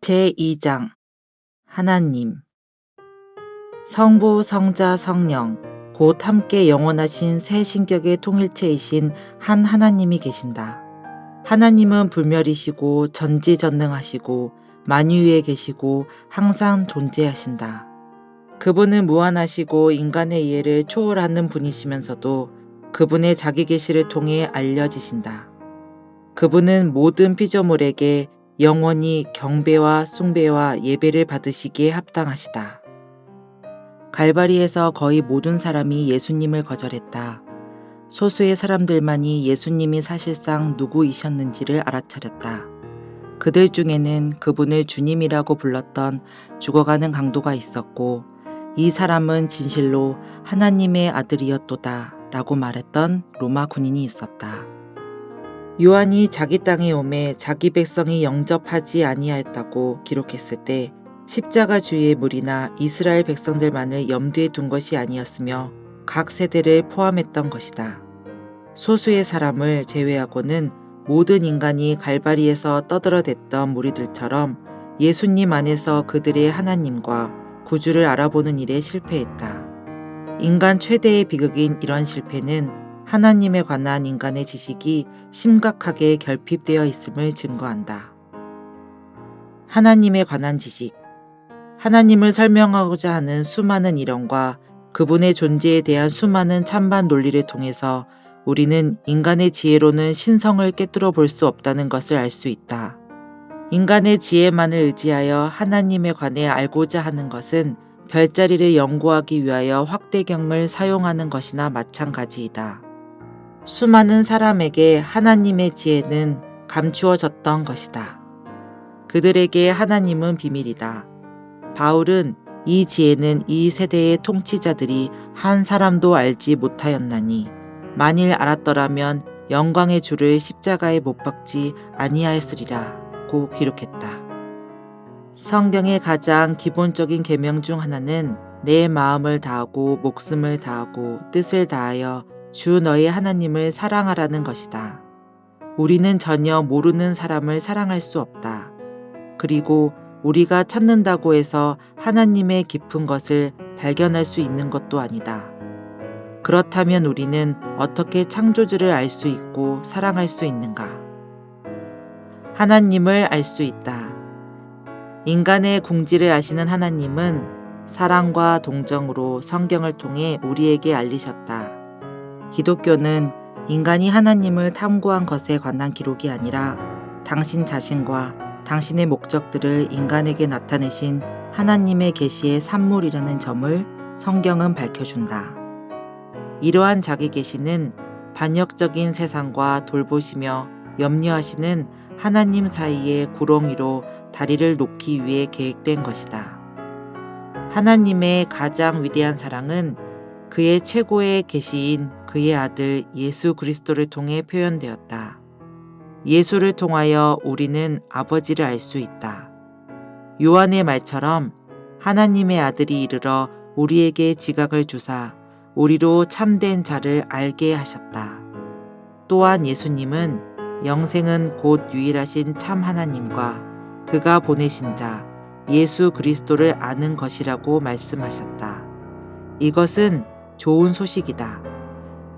제2장 하나님 성부, 성자, 성령 곧 함께 영원하신 세 신격의 통일체이신 한 하나님이 계신다. 하나님은 불멸이시고 전지전능하시고 만유위에 계시고 항상 존재하신다. 그분은 무한하시고 인간의 이해를 초월하는 분이시면서도 그분의 자기 계시를 통해 알려지신다. 그분은 모든 피조물에게 영원히 경배와 숭배와 예배를 받으시기에 합당하시다. 갈바리에서 거의 모든 사람이 예수님을 거절했다. 소수의 사람들만이 예수님이 사실상 누구이셨는지를 알아차렸다. 그들 중에는 그분을 주님이라고 불렀던 죽어가는 강도가 있었고, 이 사람은 진실로 하나님의 아들이었도다 라고 말했던 로마 군인이 있었다. 요한이 자기 땅에 오매 자기 백성이 영접하지 아니하였다고 기록했을 때 십자가 주의의 무리나 이스라엘 백성들만을 염두에 둔 것이 아니었으며 각 세대를 포함했던 것이다. 소수의 사람을 제외하고는 모든 인간이 갈바리에서 떠들어댔던 무리들처럼 예수님 안에서 그들의 하나님과 구주를 알아보는 일에 실패했다. 인간 최대의 비극인 이런 실패는 하나님에 관한 인간의 지식이 심각하게 결핍되어 있음을 증거한다. 하나님에 관한 지식. 하나님을 설명하고자 하는 수많은 이론과 그분의 존재에 대한 수많은 찬반 논리를 통해서 우리는 인간의 지혜로는 신성을 꿰뚫어 볼 수 없다는 것을 알 수 있다. 인간의 지혜만을 의지하여 하나님에 관해 알고자 하는 것은 별자리를 연구하기 위하여 확대경을 사용하는 것이나 마찬가지이다. 수많은 사람에게 하나님의 지혜는 감추어졌던 것이다. 그들에게 하나님은 비밀이다. 바울은 이 지혜는 이 세대의 통치자들이 한 사람도 알지 못하였나니 만일 알았더라면 영광의 주를 십자가에 못 박지 아니하였으리라고 기록했다. 성경의 가장 기본적인 계명 중 하나는 내 마음을 다하고 목숨을 다하고 뜻을 다하여 주 너의 하나님을 사랑하라는 것이다. 우리는 전혀 모르는 사람을 사랑할 수 없다. 그리고 우리가 찾는다고 해서 하나님의 깊은 것을 발견할 수 있는 것도 아니다. 그렇다면 우리는 어떻게 창조주를 알 수 있고 사랑할 수 있는가? 하나님을 알 수 있다. 인간의 궁지를 아시는 하나님은 사랑과 동정으로 성경을 통해 우리에게 알리셨다. 기독교는 인간이 하나님을 탐구한 것에 관한 기록이 아니라 당신 자신과 당신의 목적들을 인간에게 나타내신 하나님의 계시의 산물이라는 점을 성경은 밝혀준다. 이러한 자기 계시는 반역적인 세상과 돌보시며 염려하시는 하나님 사이의 구렁이로 다리를 놓기 위해 계획된 것이다. 하나님의 가장 위대한 사랑은 그의 최고의 계시인 그의 아들 예수 그리스도를 통해 표현되었다. 예수를 통하여 우리는 아버지를 알 수 있다. 요한의 말처럼 하나님의 아들이 이르러 우리에게 지각을 주사 우리로 참된 자를 알게 하셨다. 또한 예수님은 영생은 곧 유일하신 참 하나님과 그가 보내신 자 예수 그리스도를 아는 것이라고 말씀하셨다. 이것은 좋은 소식이다.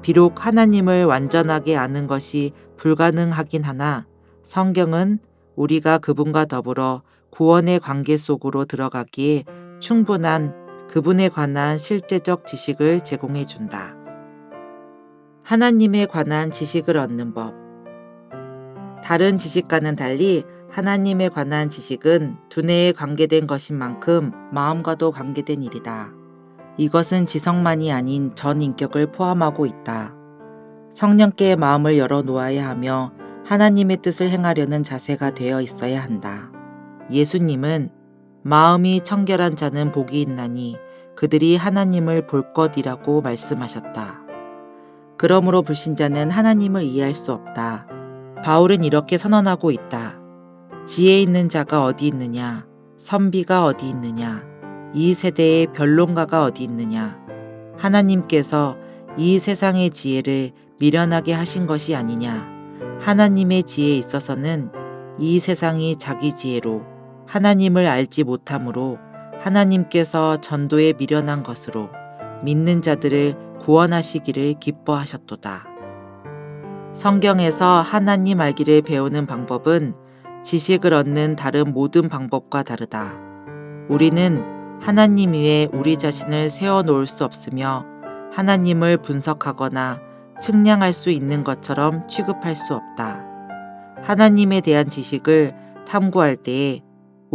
비록 하나님을 완전하게 아는 것이 불가능하긴 하나 성경은 우리가 그분과 더불어 구원의 관계 속으로 들어가기에 충분한 그분에 관한 실제적 지식을 제공해 준다. 하나님에 관한 지식을 얻는 법. 다른 지식과는 달리 하나님에 관한 지식은 두뇌에 관계된 것인 만큼 마음과도 관계된 일이다. 이것은 지성만이 아닌 전 인격을 포함하고 있다. 성령께 마음을 열어 놓아야 하며 하나님의 뜻을 행하려는 자세가 되어 있어야 한다. 예수님은 마음이 청결한 자는 복이 있나니 그들이 하나님을 볼 것이라고 말씀하셨다. 그러므로 불신자는 하나님을 이해할 수 없다. 바울은 이렇게 선언하고 있다. 지혜 있는 자가 어디 있느냐? 선비가 어디 있느냐? 이 세대의 변론가가 어디 있느냐? 하나님께서 이 세상의 지혜를 미련하게 하신 것이 아니냐? 하나님의 지혜에 있어서는 이 세상이 자기 지혜로 하나님을 알지 못함으로 하나님께서 전도에 미련한 것으로 믿는 자들을 구원하시기를 기뻐하셨도다. 성경에서 하나님 알기를 배우는 방법은 지식을 얻는 다른 모든 방법과 다르다. 우리는 하나님 위에 우리 자신을 세워놓을 수 없으며 하나님을 분석하거나 측량할 수 있는 것처럼 취급할 수 없다. 하나님에 대한 지식을 탐구할 때에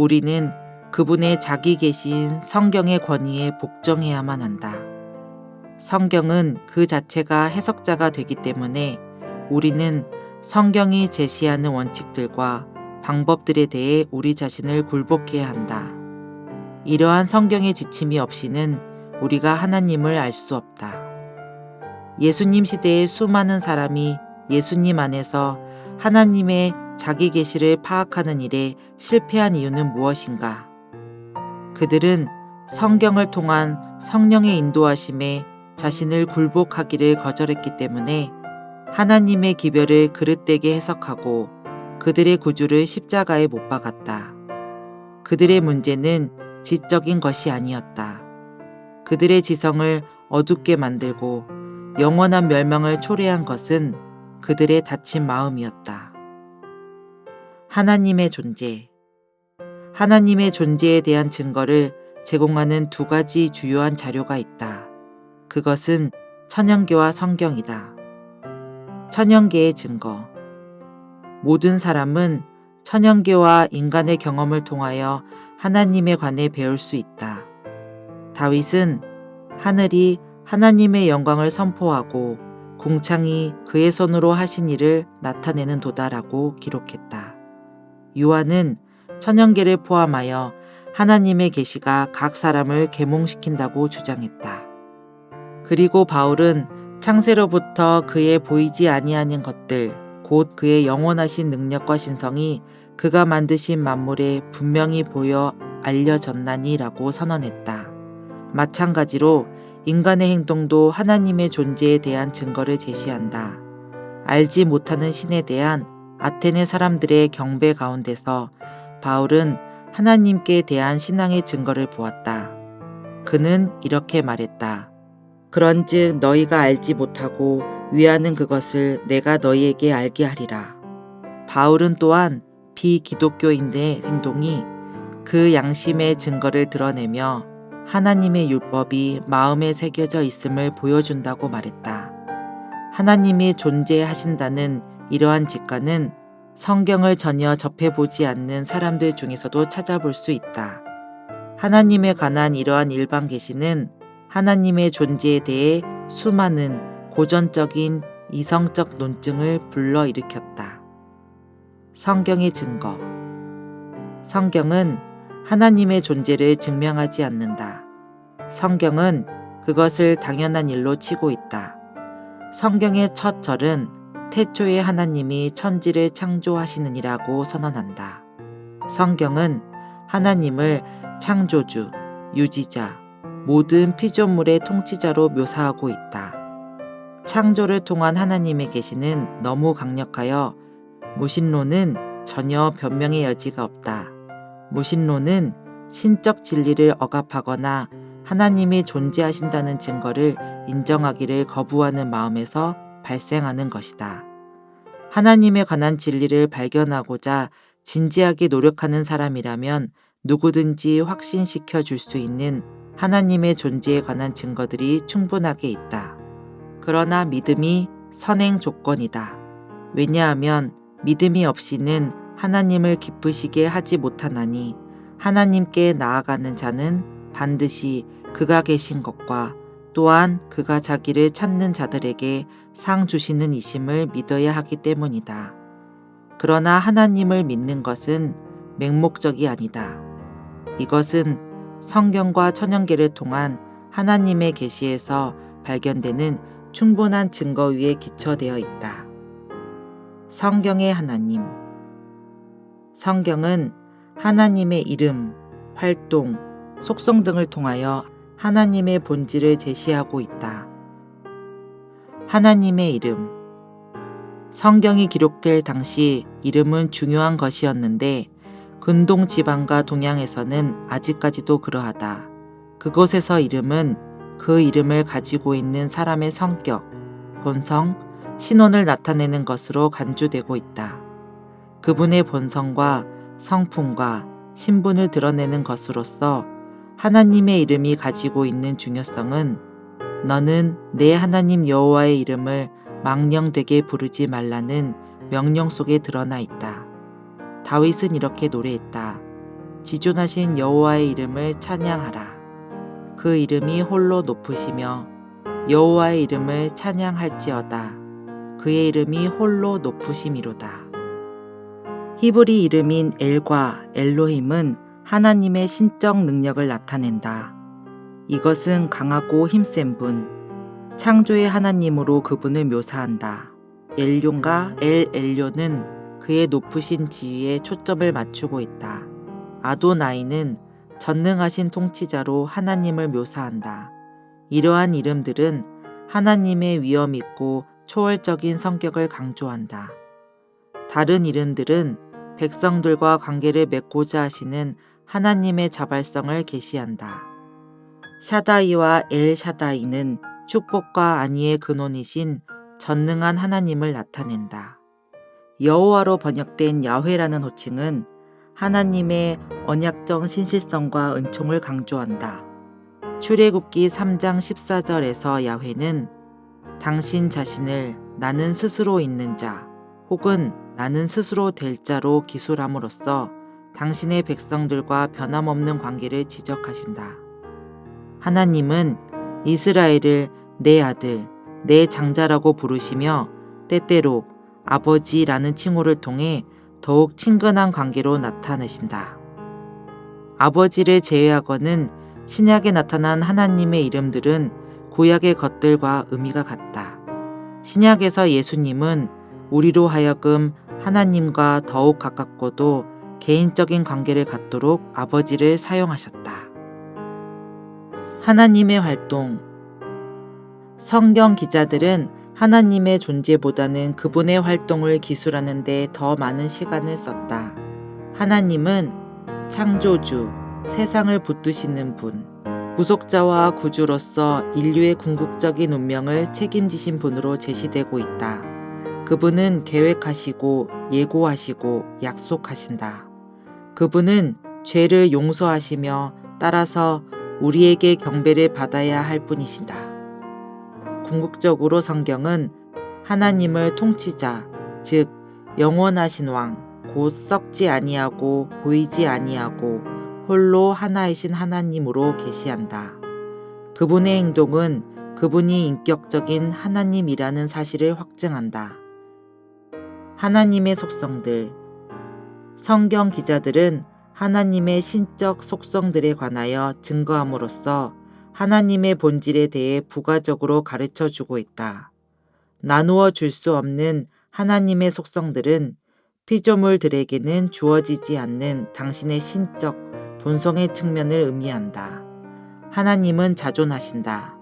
우리는 그분의 자기 계시인 성경의 권위에 복종해야만 한다. 성경은 그 자체가 해석자가 되기 때문에 우리는 성경이 제시하는 원칙들과 방법들에 대해 우리 자신을 굴복해야 한다. 이러한 성경의 지침이 없이는 우리가 하나님을 알 수 없다. 예수님 시대의 수많은 사람이 예수님 안에서 하나님의 자기 계시를 파악하는 일에 실패한 이유는 무엇인가? 그들은 성경을 통한 성령의 인도하심에 자신을 굴복하기를 거절했기 때문에 하나님의 기별을 그릇되게 해석하고 그들의 구주를 십자가에 못 박았다. 그들의 문제는 지적인 것이 아니었다. 그들의 지성을 어둡게 만들고 영원한 멸망을 초래한 것은 그들의 다친 마음이었다. 하나님의 존재. 하나님의 존재에 대한 증거를 제공하는 두 가지 주요한 자료가 있다. 그것은 천연계와 성경이다. 천연계의 증거. 모든 사람은 천연계와 인간의 경험을 통하여 하나님에 관해 배울 수 있다. 다윗은 하늘이 하나님의 영광을 선포하고 궁창이 그의 손으로 하신 일을 나타내는 도다라고 기록했다. 요한은 천연계를 포함하여 하나님의 계시가 각 사람을 계몽시킨다고 주장했다. 그리고 바울은 창세로부터 그의 보이지 아니하는 것들, 곧 그의 영원하신 능력과 신성이 그가 만드신 만물에 분명히 보여 알려졌나니라고 선언했다. 마찬가지로 인간의 행동도 하나님의 존재에 대한 증거를 제시한다. 알지 못하는 신에 대한 아테네 사람들의 경배 가운데서 바울은 하나님께 대한 신앙의 증거를 보았다. 그는 이렇게 말했다. 그런즉 너희가 알지 못하고 위하는 그것을 내가 너희에게 알게 하리라. 바울은 또한 비기독교인의 행동이 그 양심의 증거를 드러내며 하나님의 율법이 마음에 새겨져 있음을 보여준다고 말했다. 하나님이 존재하신다는 이러한 직관은 성경을 전혀 접해보지 않는 사람들 중에서도 찾아볼 수 있다. 하나님에 관한 이러한 일반 계시는 하나님의 존재에 대해 수많은 고전적인 이성적 논증을 불러일으켰다. 성경의 증거. 성경은 하나님의 존재를 증명하지 않는다. 성경은 그것을 당연한 일로 치고 있다. 성경의 첫 절은 태초에 하나님이 천지를 창조하시느니라고 선언한다. 성경은 하나님을 창조주, 유지자, 모든 피조물의 통치자로 묘사하고 있다. 창조를 통한 하나님의 계시는 너무 강력하여 무신론은 전혀 변명의 여지가 없다. 무신론은 신적 진리를 억압하거나 하나님이 존재하신다는 증거를 인정하기를 거부하는 마음에서 발생하는 것이다. 하나님에 관한 진리를 발견하고자 진지하게 노력하는 사람이라면 누구든지 확신시켜 줄 수 있는 하나님의 존재에 관한 증거들이 충분하게 있다. 그러나 믿음이 선행 조건이다. 왜냐하면 믿음이 없이는 하나님을 기쁘시게 하지 못하나니 하나님께 나아가는 자는 반드시 그가 계신 것과 또한 그가 자기를 찾는 자들에게 상 주시는 이심을 믿어야 하기 때문이다. 그러나 하나님을 믿는 것은 맹목적이 아니다. 이것은 성경과 천연계를 통한 하나님의 계시에서 발견되는 충분한 증거 위에 기초되어 있다. 성경의 하나님. 성경은 하나님의 이름, 활동, 속성 등을 통하여 하나님의 본질을 제시하고 있다. 하나님의 이름. 성경이 기록될 당시 이름은 중요한 것이었는데 근동 지방과 동양에서는 아직까지도 그러하다. 그곳에서 이름은 그 이름을 가지고 있는 사람의 성격, 본성, 신원을 나타내는 것으로 간주되고 있다. 그분의 본성과 성품과 신분을 드러내는 것으로서 하나님의 이름이 가지고 있는 중요성은 너는 내 하나님 여호와의 이름을 망령되게 부르지 말라는 명령 속에 드러나 있다. 다윗은 이렇게 노래했다. 지존하신 여호와의 이름을 찬양하라. 그 이름이 홀로 높으시며 여호와의 이름을 찬양할지어다. 그의 이름이 홀로 높으심이로다. 히브리 이름인 엘과 엘로힘은 하나님의 신적 능력을 나타낸다. 이것은 강하고 힘센 분, 창조의 하나님으로 그분을 묘사한다. 엘룡과 엘엘료는 그의 높으신 지위에 초점을 맞추고 있다. 아도나이는 전능하신 통치자로 하나님을 묘사한다. 이러한 이름들은 하나님의 위엄 있고 초월적인 성격을 강조한다. 다른 이름들은 백성들과 관계를 맺고자 하시는 하나님의 자발성을 계시한다. 샤다이와 엘 샤다이는 축복과 안위의 근원이신 전능한 하나님을 나타낸다. 여호와로 번역된 야훼라는 호칭은 하나님의 언약적 신실성과 은총을 강조한다. 출애굽기 3장 14절에서 야훼는 당신 자신을 나는 스스로 있는 자 혹은 나는 스스로 될 자로 기술함으로써 당신의 백성들과 변함없는 관계를 지적하신다. 하나님은 이스라엘을 내 아들, 내 장자라고 부르시며 때때로 아버지라는 칭호를 통해 더욱 친근한 관계로 나타내신다. 아버지를 제외하고는 신약에 나타난 하나님의 이름들은 구약의 것들과 의미가 같다. 신약에서 예수님은 우리로 하여금 하나님과 더욱 가깝고도 개인적인 관계를 갖도록 아버지를 사용하셨다. 하나님의 활동. 성경 기자들은 하나님의 존재보다는 그분의 활동을 기술하는 데 더 많은 시간을 썼다. 하나님은 창조주, 세상을 붙드시는 분, 구속자와 구주로서 인류의 궁극적인 운명을 책임지신 분으로 제시되고 있다. 그분은 계획하시고 예고하시고 약속하신다. 그분은 죄를 용서하시며 따라서 우리에게 경배를 받아야 할 분이시다. 궁극적으로 성경은 하나님을 통치자, 즉 영원하신 왕, 곧 썩지 아니하고 보이지 아니하고 홀로 하나이신 하나님으로 계시한다. 그분의 행동은 그분이 인격적인 하나님이라는 사실을 확증한다. 하나님의 속성들. 성경 기자들은 하나님의 신적 속성들에 관하여 증거함으로써 하나님의 본질에 대해 부가적으로 가르쳐 주고 있다. 나누어 줄 수 없는 하나님의 속성들은 피조물들에게는 주어지지 않는 당신의 신적 본성의 측면을 의미한다. 하나님은 자존하신다.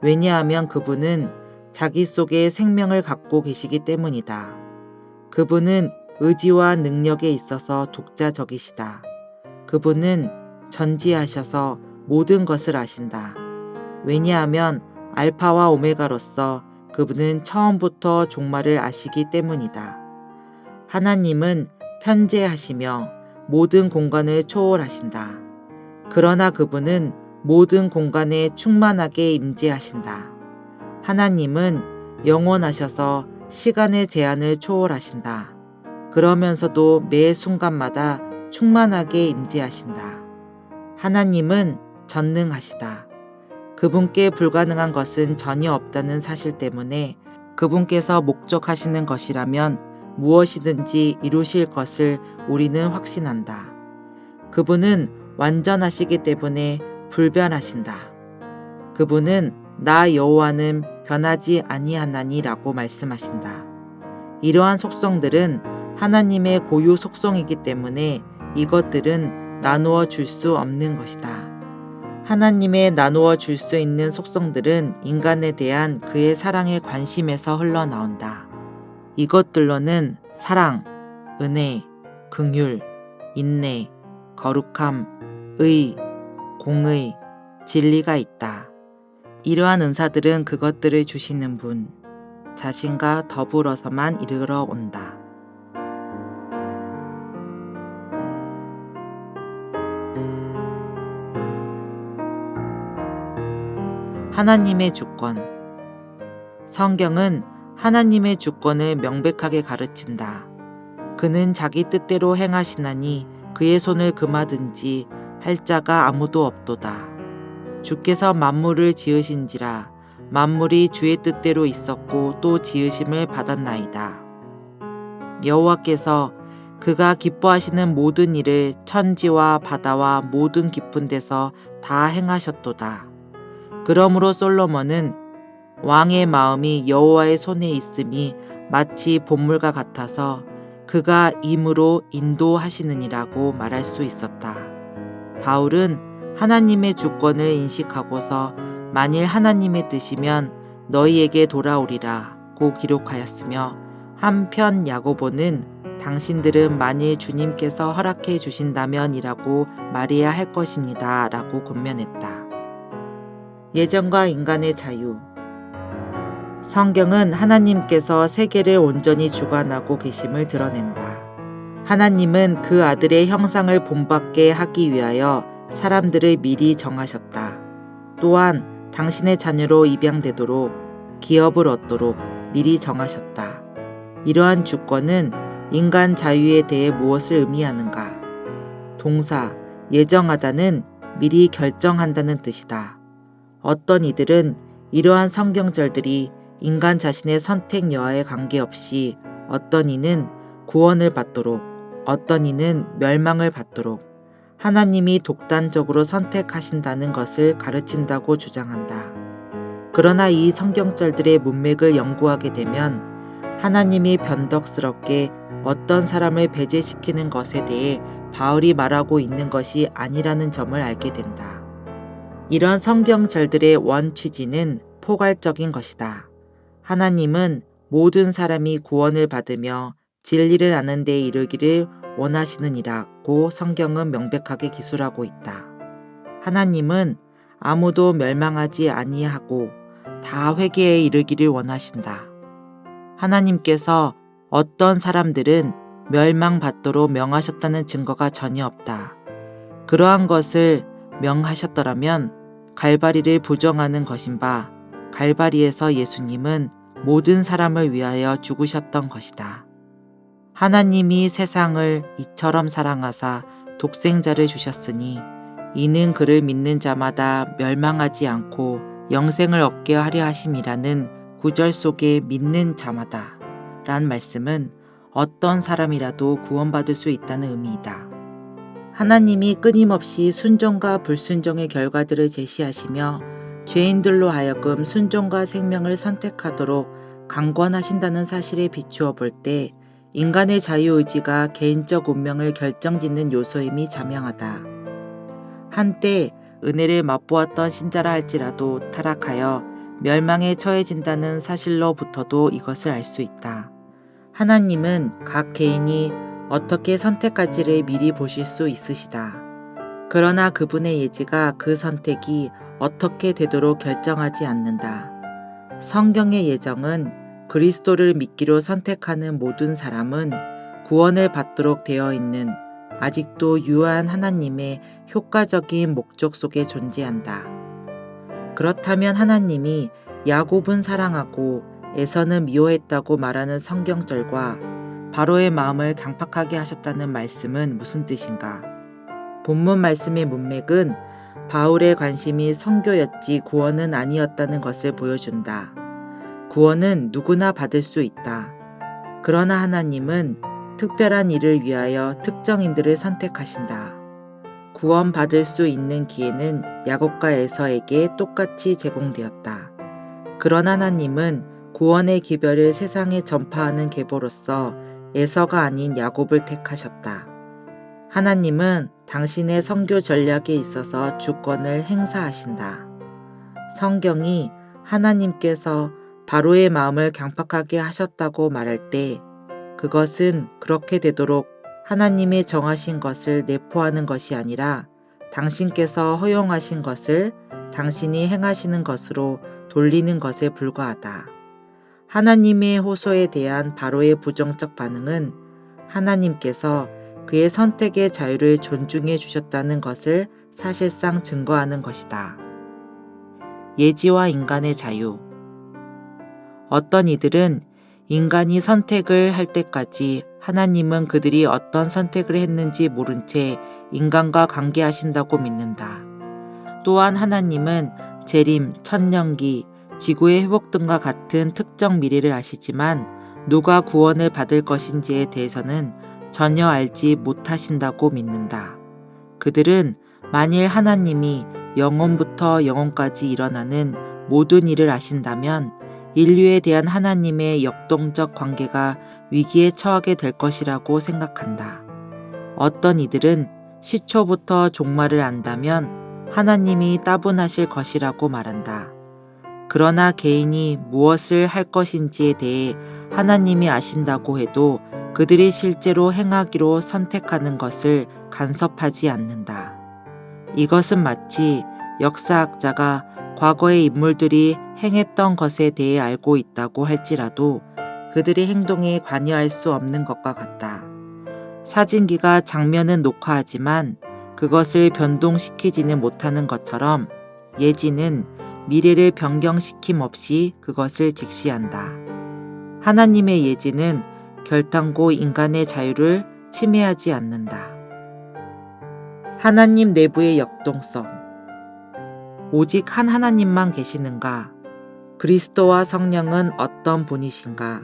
왜냐하면 그분은 자기 속에 생명을 갖고 계시기 때문이다. 그분은 의지와 능력에 있어서 독자적이시다. 그분은 전지하셔서 모든 것을 아신다. 왜냐하면 알파와 오메가로서 그분은 처음부터 종말을 아시기 때문이다. 하나님은 편재하시며 모든 공간을 초월하신다. 그러나 그분은 모든 공간에 충만하게 임재하신다. 하나님은 영원하셔서 시간의 제한을 초월하신다. 그러면서도 매 순간마다 충만하게 임재하신다. 하나님은 전능하시다. 그분께 불가능한 것은 전혀 없다는 사실 때문에 그분께서 목적하시는 것이라면 무엇이든지 이루실 것을 우리는 확신한다. 그분은 완전하시기 때문에 불변하신다. 그분은 나 여호와는 변하지 아니하나니라고 말씀하신다. 이러한 속성들은 하나님의 고유 속성이기 때문에 이것들은 나누어 줄 수 없는 것이다. 하나님의 나누어 줄 수 있는 속성들은 인간에 대한 그의 사랑의 관심에서 흘러나온다. 이것들로는 사랑, 은혜, 긍휼, 인내, 거룩함, 의, 공의, 진리가 있다. 이러한 은사들은 그것들을 주시는 분, 자신과 더불어서만 이르러 온다. 하나님의 주권. 성경은 하나님의 주권을 명백하게 가르친다. 그는 자기 뜻대로 행하시나니 그의 손을 금하든지 할 자가 아무도 없도다. 주께서 만물을 지으신지라 만물이 주의 뜻대로 있었고 또 지으심을 받았나이다. 여호와께서 그가 기뻐하시는 모든 일을 천지와 바다와 모든 깊은 데서 다 행하셨도다. 그러므로 솔로몬은 왕의 마음이 여호와의 손에 있음이 마치 봇물과 같아서 그가 임으로 인도하시느니라고 말할 수 있었다. 바울은 하나님의 주권을 인식하고서 만일 하나님의 뜻이면 너희에게 돌아오리라 고 기록하였으며 한편 야고보는 당신들은 만일 주님께서 허락해 주신다면이라고 말해야 할 것입니다 라고 권면했다. 예정과 인간의 자유. 성경은 하나님께서 세계를 온전히 주관하고 계심을 드러낸다. 하나님은 그 아들의 형상을 본받게 하기 위하여 사람들을 미리 정하셨다. 또한 당신의 자녀로 입양되도록 기업을 얻도록 미리 정하셨다. 이러한 주권은 인간 자유에 대해 무엇을 의미하는가? 동사 예정하다는 미리 결정한다는 뜻이다. 어떤 이들은 이러한 성경절들이 인간 자신의 선택 여하에 관계없이 어떤 이는 구원을 받도록 어떤 이는 멸망을 받도록 하나님이 독단적으로 선택하신다는 것을 가르친다고 주장한다. 그러나 이 성경절들의 문맥을 연구하게 되면 하나님이 변덕스럽게 어떤 사람을 배제시키는 것에 대해 바울이 말하고 있는 것이 아니라는 점을 알게 된다. 이런 성경절들의 원 취지는 포괄적인 것이다. 하나님은 모든 사람이 구원을 받으며 진리를 아는 데 이르기를 원하시느니라고 성경은 명백하게 기술하고 있다. 하나님은 아무도 멸망하지 아니하고 다 회개에 이르기를 원하신다. 하나님께서 어떤 사람들은 멸망받도록 명하셨다는 증거가 전혀 없다. 그러한 것을 명하셨더라면 갈바리를 부정하는 것인 바 갈바리에서 예수님은 모든 사람을 위하여 죽으셨던 것이다. 하나님이 세상을 이처럼 사랑하사 독생자를 주셨으니 이는 그를 믿는 자마다 멸망하지 않고 영생을 얻게 하려 하심이라는 구절 속에 믿는 자마다 란 말씀은 어떤 사람이라도 구원받을 수 있다는 의미이다. 하나님이 끊임없이 순종과 불순종의 결과들을 제시하시며 죄인들로 하여금 순종과 생명을 선택하도록 강권하신다는 사실에 비추어 볼 때 인간의 자유의지가 개인적 운명을 결정짓는 요소임이 자명하다. 한때 은혜를 맛보았던 신자라 할지라도 타락하여 멸망에 처해진다는 사실로부터도 이것을 알 수 있다. 하나님은 각 개인이 어떻게 선택할지를 미리 보실 수 있으시다. 그러나 그분의 예지가 그 선택이 어떻게 되도록 결정하지 않는다. 성경의 예정은 그리스도를 믿기로 선택하는 모든 사람은 구원을 받도록 되어 있는 아직도 유한 하나님의 효과적인 목적 속에 존재한다. 그렇다면 하나님이 야곱은 사랑하고 에서는 미워했다고 말하는 성경절과 바로의 마음을 강팍하게 하셨다는 말씀은 무슨 뜻인가? 본문 말씀의 문맥은 바울의 관심이 선교였지 구원은 아니었다는 것을 보여준다. 구원은 누구나 받을 수 있다. 그러나 하나님은 특별한 일을 위하여 특정인들을 선택하신다. 구원받을 수 있는 기회는 야곱과 에서에게 똑같이 제공되었다. 그러나 하나님은 구원의 기별을 세상에 전파하는 계보로서 에서가 아닌 야곱을 택하셨다. 하나님은 당신의 선교 전략에 있어서 주권을 행사하신다. 성경이 하나님께서 바로의 마음을 강팍하게 하셨다고 말할 때 그것은 그렇게 되도록 하나님의 정하신 것을 내포하는 것이 아니라 당신께서 허용하신 것을 당신이 행하시는 것으로 돌리는 것에 불과하다. 하나님의 호소에 대한 바로의 부정적 반응은 하나님께서 그의 선택의 자유를 존중해 주셨다는 것을 사실상 증거하는 것이다. 예지와 인간의 자유. 어떤 이들은 인간이 선택을 할 때까지 하나님은 그들이 어떤 선택을 했는지 모른 채 인간과 관계하신다고 믿는다. 또한 하나님은 재림, 천년기, 지구의 회복 등과 같은 특정 미래를 아시지만 누가 구원을 받을 것인지에 대해서는 전혀 알지 못하신다고 믿는다. 그들은 만일 하나님이 영원부터 영원까지 일어나는 모든 일을 아신다면 인류에 대한 하나님의 역동적 관계가 위기에 처하게 될 것이라고 생각한다. 어떤 이들은 시초부터 종말을 안다면 하나님이 따분하실 것이라고 말한다. 그러나 개인이 무엇을 할 것인지에 대해 하나님이 아신다고 해도 그들이 실제로 행하기로 선택하는 것을 간섭하지 않는다. 이것은 마치 역사학자가 과거의 인물들이 행했던 것에 대해 알고 있다고 할지라도 그들의 행동에 관여할 수 없는 것과 같다. 사진기가 장면은 녹화하지만 그것을 변동시키지는 못하는 것처럼 예지는 미래를 변경시킴 없이 그것을 직시한다. 하나님의 예지는 결단코 인간의 자유를 침해하지 않는다. 하나님 내부의 역동성. 오직 한 하나님만 계시는가? 그리스도와 성령은 어떤 분이신가?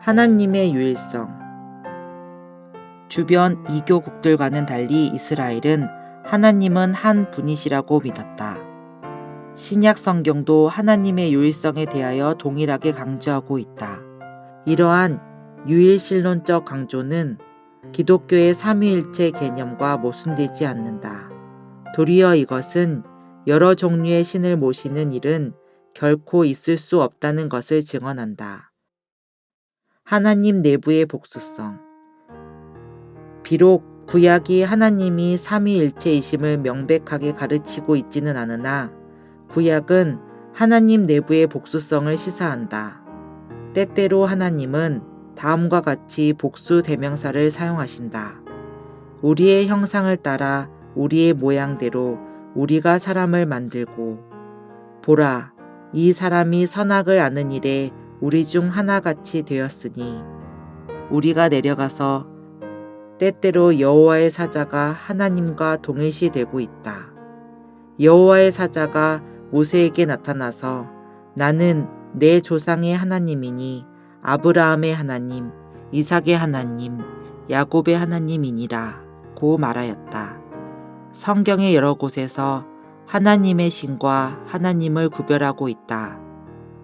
하나님의 유일성. 주변 이교국들과는 달리 이스라엘은 하나님은 한 분이시라고 믿었다. 신약 성경도 하나님의 유일성에 대하여 동일하게 강조하고 있다. 이러한 유일신론적 강조는 기독교의 삼위일체 개념과 모순되지 않는다. 도리어 이것은 여러 종류의 신을 모시는 일은 결코 있을 수 없다는 것을 증언한다. 하나님 내부의 복수성. 비록 구약이 하나님이 삼위일체이심을 명백하게 가르치고 있지는 않으나 구약은 하나님 내부의 복수성을 시사한다. 때때로 하나님은 다음과 같이 복수 대명사를 사용하신다. 우리의 형상을 따라 우리의 모양대로 우리가 사람을 만들고 보라, 이 사람이 선악을 아는 일에 우리 중 하나같이 되었으니 우리가 내려가서 때때로 여호와의 사자가 하나님과 동일시되고 있다. 여호와의 사자가 모세에게 나타나서 나는 내 조상의 하나님이니 아브라함의 하나님, 이삭의 하나님, 야곱의 하나님이니라 고 말하였다. 성경의 여러 곳에서 하나님의 신과 하나님을 구별하고 있다.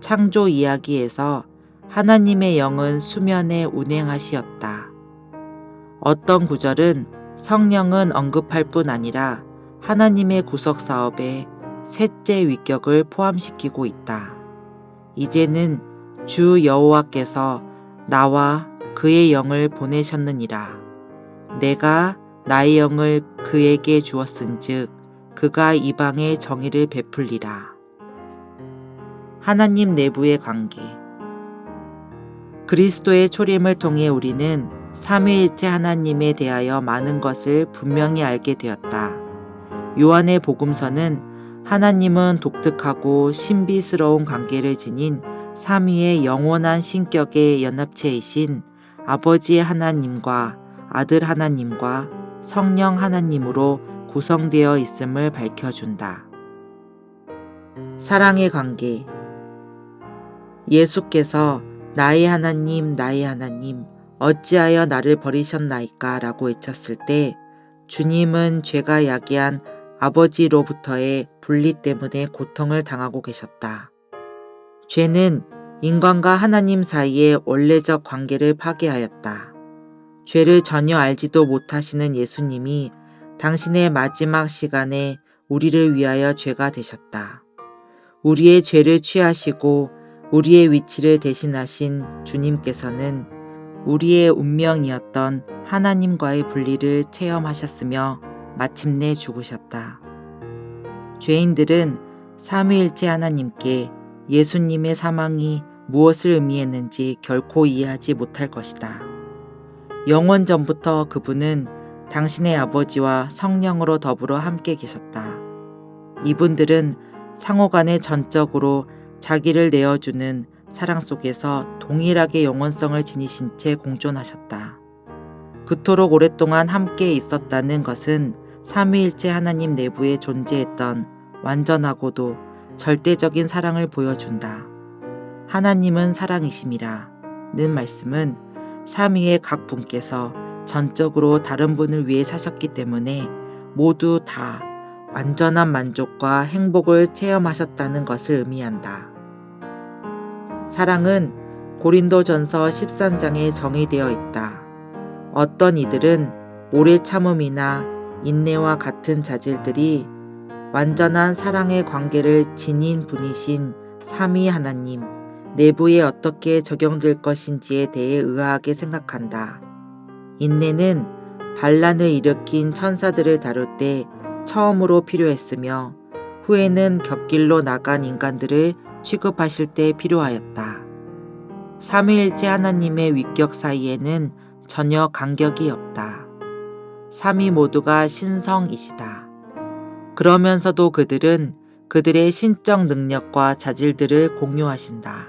창조 이야기에서 하나님의 영은 수면에 운행하시었다. 어떤 구절은 성령은 언급할 뿐 아니라 하나님의 구속 사업에 셋째 위격을 포함시키고 있다. 이제는 주 여호와께서 나와 그의 영을 보내셨느니라. 내가 나의 영을 그에게 주었은즉 그가 이방에 정의를 베풀리라. 하나님 내부의 관계. 그리스도의 초림을 통해 우리는 삼위일체 하나님에 대하여 많은 것을 분명히 알게 되었다. 요한의 복음서는 하나님은 독특하고 신비스러운 관계를 지닌 삼위의 영원한 신격의 연합체이신 아버지 하나님과 아들 하나님과 성령 하나님으로 구성되어 있음을 밝혀준다. 사랑의 관계. 예수께서 나의 하나님, 나의 하나님, 어찌하여 나를 버리셨나이까? 라고 외쳤을 때 주님은 죄가 야기한 아버지로부터의 분리 때문에 고통을 당하고 계셨다. 죄는 인간과 하나님 사이의 원래적 관계를 파괴하였다. 죄를 전혀 알지도 못하시는 예수님이 당신의 마지막 시간에 우리를 위하여 죄가 되셨다. 우리의 죄를 취하시고 우리의 위치를 대신하신 주님께서는 우리의 운명이었던 하나님과의 분리를 체험하셨으며 마침내 죽으셨다. 죄인들은 삼위일체 하나님께 예수님의 사망이 무엇을 의미했는지 결코 이해하지 못할 것이다. 영원 전부터 그분은 당신의 아버지와 성령으로 더불어 함께 계셨다. 이분들은 상호간에 전적으로 자기를 내어주는 사랑 속에서 동일하게 영원성을 지니신 채 공존하셨다. 그토록 오랫동안 함께 있었다는 것은 삼위일체 하나님 내부에 존재했던 완전하고도 절대적인 사랑을 보여준다. 하나님은 사랑이심이라 는 말씀은 삼위의 각 분께서 전적으로 다른 분을 위해 사셨기 때문에 모두 다 완전한 만족과 행복을 체험하셨다는 것을 의미한다. 사랑은 고린도전서 13장에 정의되어 있다. 어떤 이들은 오래 참음이나 인내와 같은 자질들이 완전한 사랑의 관계를 지닌 분이신 삼위 하나님 내부에 어떻게 적용될 것인지에 대해 의아하게 생각한다. 인내는 반란을 일으킨 천사들을 다룰 때 처음으로 필요했으며 후에는 곁길로 나간 인간들을 취급하실 때 필요하였다. 삼위일체 하나님의 위격 사이에는 전혀 간격이 없다. 삼위 모두가 신성이시다. 그러면서도 그들은 그들의 신적 능력과 자질들을 공유하신다.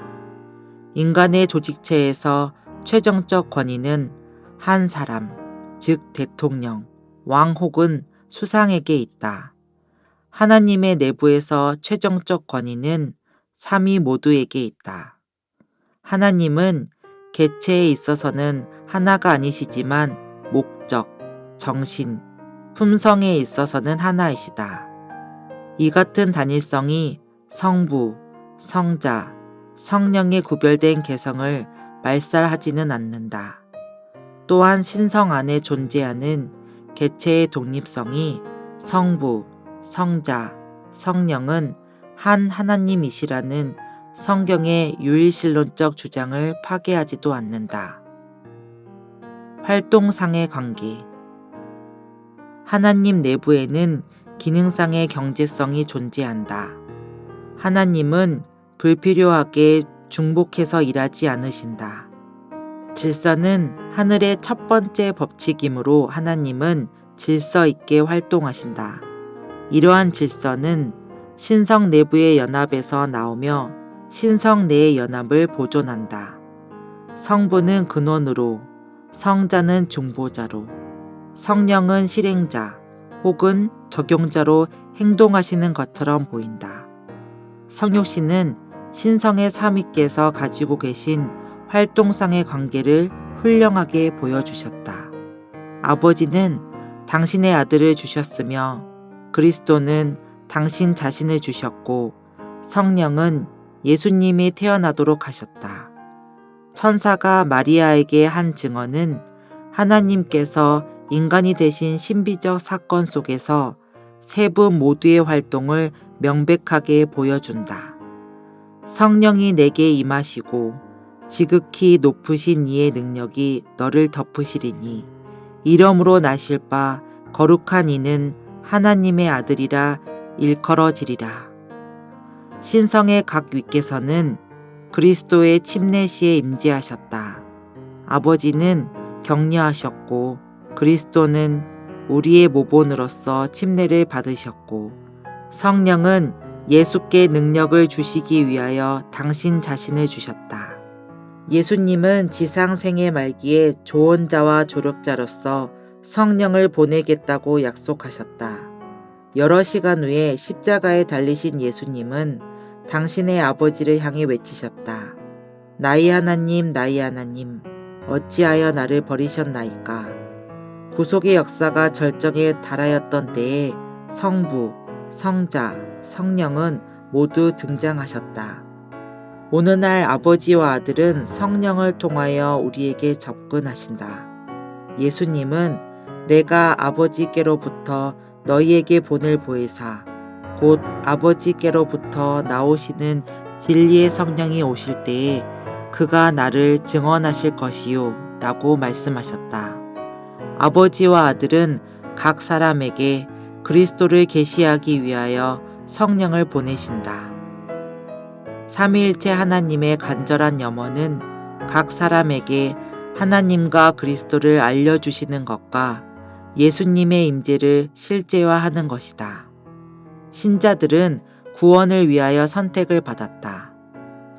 인간의 조직체에서 최종적 권위는 한 사람, 즉 대통령, 왕 혹은 수상에게 있다. 하나님의 내부에서 최종적 권위는 삼위 모두에게 있다. 하나님은 개체에 있어서는 하나가 아니시지만 목적, 정신, 품성에 있어서는 하나이시다. 이 같은 단일성이 성부, 성자, 성령의 구별된 개성을 말살하지는 않는다. 또한 신성 안에 존재하는 개체의 독립성이 성부, 성자, 성령은 한 하나님이시라는 성경의 유일신론적 주장을 파괴하지도 않는다. 활동상의 관계. 하나님 내부에는 기능상의 경제성이 존재한다. 하나님은 불필요하게 중복해서 일하지 않으신다. 질서는 하늘의 첫 번째 법칙이므로 하나님은 질서 있게 활동하신다. 이러한 질서는 신성 내부의 연합에서 나오며 신성 내의 연합을 보존한다. 성부는 근원으로, 성자는 중보자로, 성령은 실행자 혹은 적용자로 행동하시는 것처럼 보인다. 성육신은 신성의 삼위께서 가지고 계신 활동상의 관계를 훌륭하게 보여주셨다. 아버지는 당신의 아들을 주셨으며 그리스도는 당신 자신을 주셨고 성령은 예수님이 태어나도록 하셨다. 천사가 마리아에게 한 증언은 하나님께서 인간이 되신 신비적 사건 속에서 세 분 모두의 활동을 명백하게 보여준다. 성령이 내게 임하시고 지극히 높으신 이의 능력이 너를 덮으시리니 이러므로 나실 바 거룩한 이는 하나님의 아들이라 일컬어지리라. 신성의 각 위께서는 그리스도의 침례 시에 임재하셨다. 아버지는 격려하셨고 그리스도는 우리의 모본으로서 침례를 받으셨고 성령은 예수께 능력을 주시기 위하여 당신 자신을 주셨다. 예수님은 지상 생애 말기에 조언자와 조력자로서 성령을 보내겠다고 약속하셨다. 여러 시간 후에 십자가에 달리신 예수님은 당신의 아버지를 향해 외치셨다. 나의 하나님, 나의 하나님, 어찌하여 나를 버리셨나이까? 구속의 역사가 절정에 달하였던 때에 성부, 성자, 성령은 모두 등장하셨다. 오늘날 아버지와 아들은 성령을 통하여 우리에게 접근하신다. 예수님은 내가 아버지께로부터 너희에게 보낼 보혜사, 곧 아버지께로부터 나오시는 진리의 성령이 오실 때에 그가 나를 증언하실 것이요 라고 말씀하셨다. 아버지와 아들은 각 사람에게 그리스도를 계시하기 위하여 성령을 보내신다. 삼위일체 하나님의 간절한 염원은 각 사람에게 하나님과 그리스도를 알려주시는 것과 예수님의 임재를 실제화하는 것이다. 신자들은 구원을 위하여 선택을 받았다.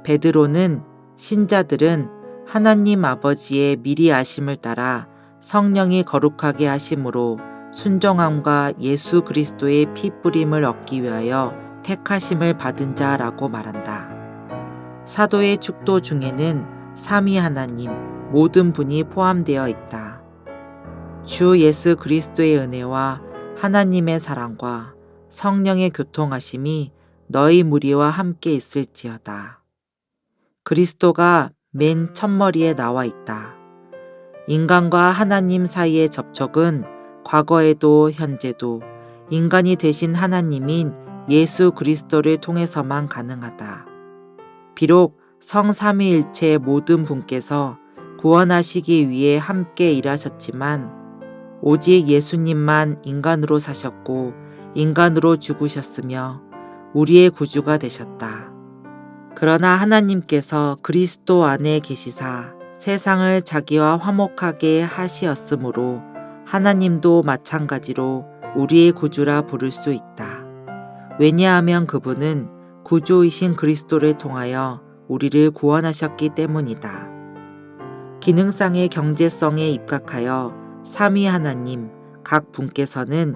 베드로는 신자들은 하나님 아버지의 미리 아심을 따라 성령이 거룩하게 하심으로 순종함과 예수 그리스도의 피 뿌림을 얻기 위하여 택하심을 받은 자라고 말한다. 사도의 축도 중에는 삼위 하나님 모든 분이 포함되어 있다. 주 예수 그리스도의 은혜와 하나님의 사랑과 성령의 교통하심이 너희 무리와 함께 있을지어다. 그리스도가 맨 첫머리에 나와 있다. 인간과 하나님 사이의 접촉은 과거에도 현재도 인간이 되신 하나님인 예수 그리스도를 통해서만 가능하다. 비록 성삼위일체 모든 분께서 구원하시기 위해 함께 일하셨지만 오직 예수님만 인간으로 사셨고 인간으로 죽으셨으며 우리의 구주가 되셨다. 그러나 하나님께서 그리스도 안에 계시사 세상을 자기와 화목하게 하시었으므로 하나님도 마찬가지로 우리의 구주라 부를 수 있다. 왜냐하면 그분은 구주이신 그리스도를 통하여 우리를 구원하셨기 때문이다. 기능상의 경제성에 입각하여 삼위 하나님 각 분께서는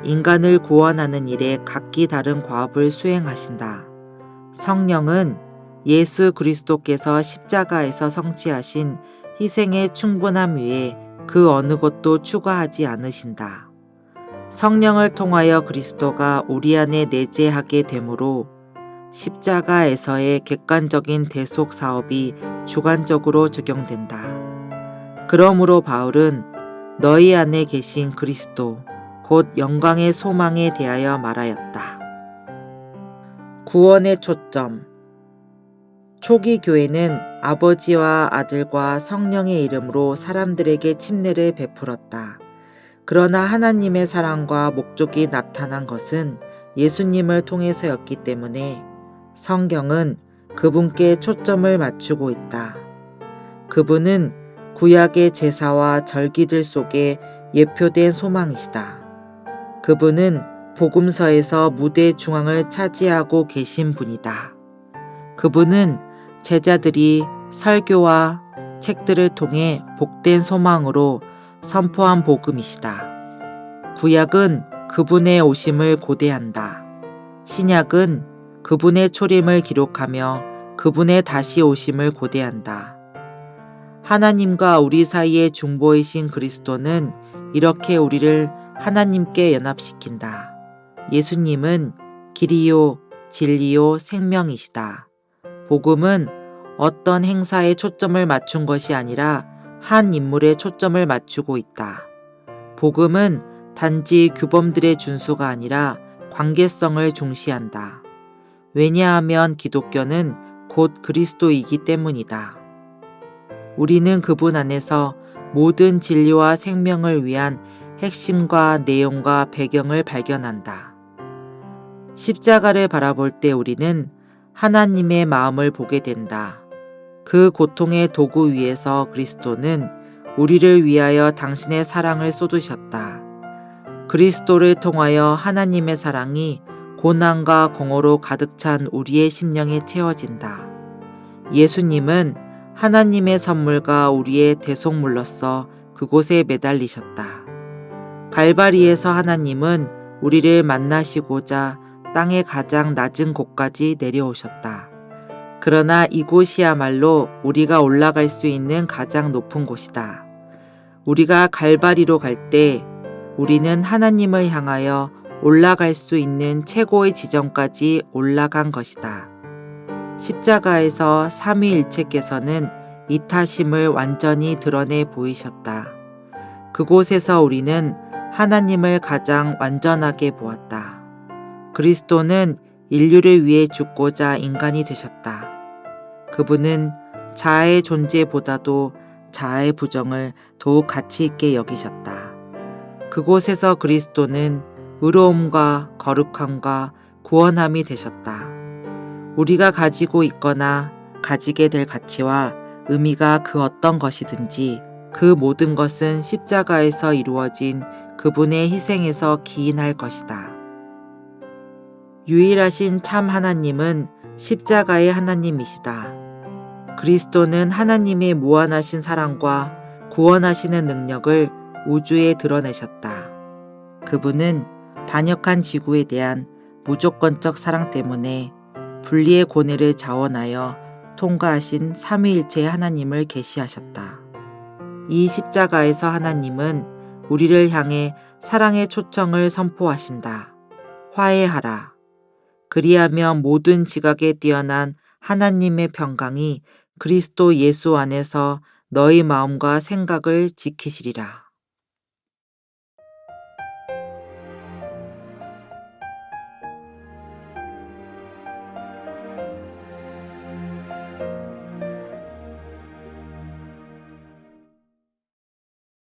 인간을 구원하는 일에 각기 다른 과업을 수행하신다. 성령은 예수 그리스도께서 십자가에서 성취하신 희생의 충분함 위에 그 어느 것도 추가하지 않으신다. 성령을 통하여 그리스도가 우리 안에 내재하게 되므로 십자가에서의 객관적인 대속 사업이 주관적으로 적용된다. 그러므로 바울은 너희 안에 계신 그리스도 곧 영광의 소망에 대하여 말하였다. 구원의 초점. 초기 교회는 아버지와 아들과 성령의 이름으로 사람들에게 침례를 베풀었다. 그러나 하나님의 사랑과 목적이 나타난 것은 예수님을 통해서였기 때문에 성경은 그분께 초점을 맞추고 있다. 그분은 구약의 제사와 절기들 속에 예표된 소망이시다. 그분은 복음서에서 무대 중앙을 차지하고 계신 분이다. 그분은 제자들이 설교와 책들을 통해 복된 소망으로 선포한 복음이시다. 구약은 그분의 오심을 고대한다. 신약은 그분의 초림을 기록하며 그분의 다시 오심을 고대한다. 하나님과 우리 사이의 중보이신 그리스도는 이렇게 우리를 하나님께 연합시킨다. 예수님은 길이요, 진리요, 생명이시다. 복음은 어떤 행사에 초점을 맞춘 것이 아니라 한 인물에 초점을 맞추고 있다. 복음은 단지 규범들의 준수가 아니라 관계성을 중시한다. 왜냐하면 기독교는 곧 그리스도이기 때문이다. 우리는 그분 안에서 모든 진리와 생명을 위한 핵심과 내용과 배경을 발견한다. 십자가를 바라볼 때 우리는 하나님의 마음을 보게 된다. 그 고통의 도구 위에서 그리스도는 우리를 위하여 당신의 사랑을 쏟으셨다. 그리스도를 통하여 하나님의 사랑이 고난과 공허로 가득 찬 우리의 심령에 채워진다. 예수님은 하나님의 선물과 우리의 대속물로서 그곳에 매달리셨다. 갈바리에서 하나님은 우리를 만나시고자 땅의 가장 낮은 곳까지 내려오셨다. 그러나 이곳이야말로 우리가 올라갈 수 있는 가장 높은 곳이다. 우리가 갈바리로 갈 때 우리는 하나님을 향하여 올라갈 수 있는 최고의 지점까지 올라간 것이다. 십자가에서 삼위일체께서는 이타심을 완전히 드러내 보이셨다. 그곳에서 우리는 하나님을 가장 완전하게 보았다. 그리스도는 인류를 위해 죽고자 인간이 되셨다. 그분은 자아의 존재보다도 자아의 부정을 더욱 가치 있게 여기셨다. 그곳에서 그리스도는 의로움과 거룩함과 구원함이 되셨다. 우리가 가지고 있거나 가지게 될 가치와 의미가 그 어떤 것이든지 그 모든 것은 십자가에서 이루어진 그분의 희생에서 기인할 것이다. 유일하신 참 하나님은 십자가의 하나님이시다. 그리스도는 하나님의 무한하신 사랑과 구원하시는 능력을 우주에 드러내셨다. 그분은 반역한 지구에 대한 무조건적 사랑 때문에 분리의 고뇌를 자원하여 통과하신 삼위일체의 하나님을 계시하셨다. 이 십자가에서 하나님은 우리를 향해 사랑의 초청을 선포하신다. 화해하라. 그리하면 모든 지각에 뛰어난 하나님의 평강이 그리스도 예수 안에서 너희 마음과 생각을 지키시리라.